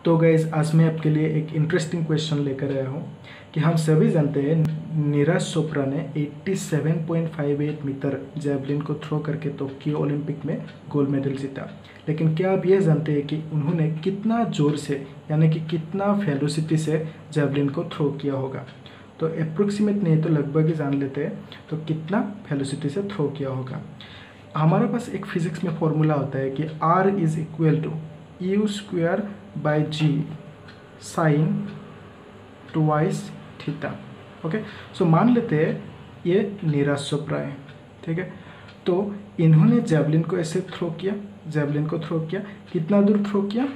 तो गाइज आज मैं आपके लिए एक इंटरेस्टिंग क्वेश्चन लेकर आया हूँ कि हम सभी जानते हैं नीरज चोपड़ा ने 87.58 मीटर जैवलिन को थ्रो करके टोक्यो ओलंपिक में गोल्ड मेडल जीता। लेकिन क्या आप ये जानते हैं कि उन्होंने कितना ज़ोर से यानी कि कितना वेलोसिटी से जैवलिन को थ्रो किया होगा? तो अप्रोक्सीमेट नहीं तो लगभग ही जान लेते हैं तो कितना वेलोसिटी से थ्रो किया होगा। हमारे पास एक फिजिक्स में फॉर्मूला होता है कि R is equal to u square by g sine twice theta. Okay, so मान लेते हैं ये नीरज चोपड़ा है, ठीक है। तो इन्होंने जैवलिन को ऐसे थ्रो किया, जैवलिन को थ्रो किया, कितना दूर थ्रो किया?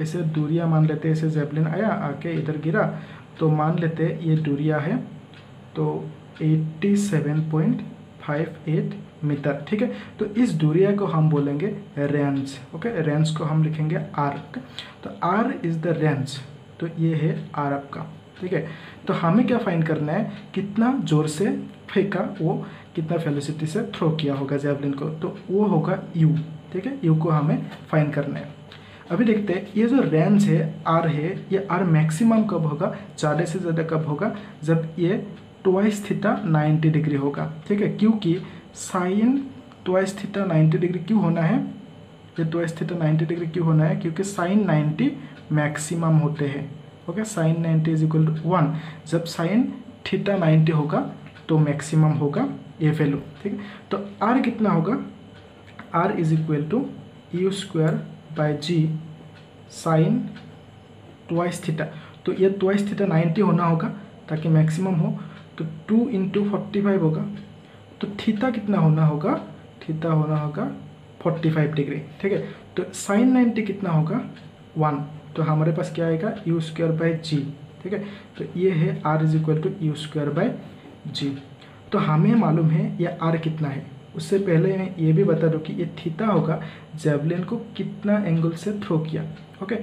ऐसे दूरियां मान लेते हैं, ऐसे जैवलिन आया आके इधर गिरा, तो मान लेते हैं ये दूरियां है तो 87.58 मीटर, ठीक है। तो इस दूरिया को हम बोलेंगे रेंज। ओके, रेंज को हम लिखेंगे आर। तो आर इज द रेंज, तो ये है आर आपका, ठीक है। तो हमें क्या फाइंड करना है, कितना जोर से फेंका, वो कितना वेलोसिटी से थ्रो किया होगा जैवलिन को, तो वो होगा यू, ठीक है। यू को हमें फाइंड करना है। अभी देखते हैं ये जो रेंज है आर है, ये आर मैक्सिमम कब होगा, ज़्यादा से ज़्यादा कब होगा, जब ये ट्वाइस थीटा 90 डिग्री होगा, ठीक है। क्योंकि साइन ट्वाइस थीटा 90 डिग्री क्यों होना है, ये ट्वाइस थीटा 90 डिग्री क्यों होना है, क्योंकि साइन 90 मैक्सिमम होते हैं। Okay, sine 90 is equal to 1। जब साइन थीटा 90 होगा तो मैक्सिमम होगा ये वैल्यू, ठीक है। तो आर कितना होगा, r is equal to u square by g sine twice theta. तो ये ट्वाइस थीटा 90 होना होगा ताकि मैक्सिमम हो, तो 2 इंटू 45 होगा। तो थीटा कितना होना होगा, थीटा होना होगा 45 डिग्री, ठीक है। तो साइन 90 कितना होगा 1, तो हमारे पास क्या आएगा यू स्क्वायर बाई जी, ठीक है। तो ये है R is equal to u square by g. तो हमें मालूम है ये आर कितना है। उससे पहले मैं ये भी बता दूँ कि ये थीटा होगा जैवलिन को कितना एंगल से थ्रो किया। ओके,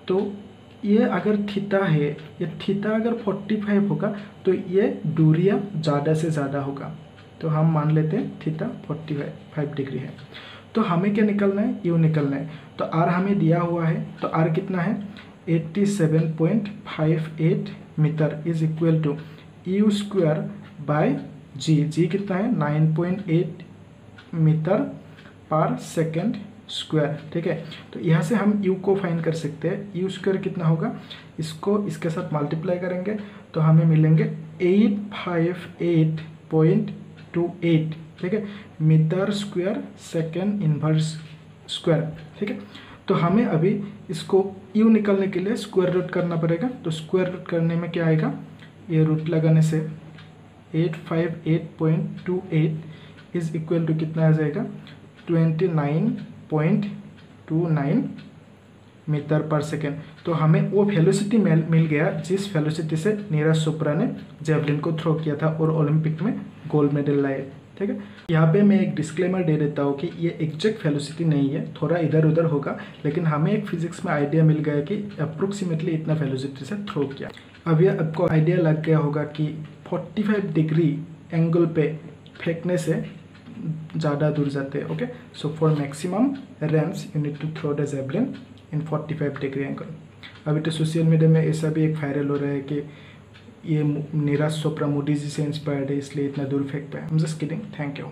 तो ये अगर थीटा है, ये थीटा अगर 45 होगा तो ये दूरियाँ ज़्यादा से ज़्यादा होगा, तो हम मान लेते हैं थीटा 45 डिग्री है। तो हमें क्या निकलना है, यू निकलना है। तो आर हमें दिया हुआ है, तो आर कितना है 87.58 metre is equal to u square by g. G कितना है 9.8 मीटर पर सेकेंड स्क्वायर, ठीक है। तो यहाँ से हम u को फाइंड कर सकते हैं। यू स्क्वायर कितना होगा, इसको इसके साथ मल्टीप्लाई करेंगे तो हमें मिलेंगे 858.28, ठीक है, metre square second inverse square, ठीक है। तो हमें अभी इसको u निकालने के लिए स्क्वायर रूट करना पड़ेगा। तो स्क्वायर रूट करने में क्या आएगा, ये रूट लगाने से 858.28 इज इक्वल टू कितना आ जाएगा 29.29 मीटर पर सेकेंड। तो हमें वो वेलोसिटी मिल गया जिस वेलोसिटी से नीरज चोपड़ा ने जैवलिन को थ्रो किया था और ओलंपिक में गोल्ड मेडल लाए, ठीक है। यहाँ पे मैं एक डिस्क्लेमर दे देता हूँ कि ये एग्जैक्ट वेलोसिटी नहीं है, थोड़ा इधर उधर होगा, लेकिन हमें एक फिजिक्स में आइडिया मिल गया कि अप्रोक्सीमेटली इतना वेलोसिटी से थ्रो किया। अब ये आपको आइडिया लग गया होगा कि 45 डिग्री एंगल पे फेंकने से ज़्यादा दूर जाते हैं। Okay, so for maximum range you need to throw the javelin in 45 degree angle. अभी तो सोशल मीडिया में ऐसा भी एक वायरल हो रहा है कि ये नीरज चोपड़ा मोदी जी से इंस्पायर्ड है इसलिए इतना दूर फेंक पाए। I am just kidding, thank you.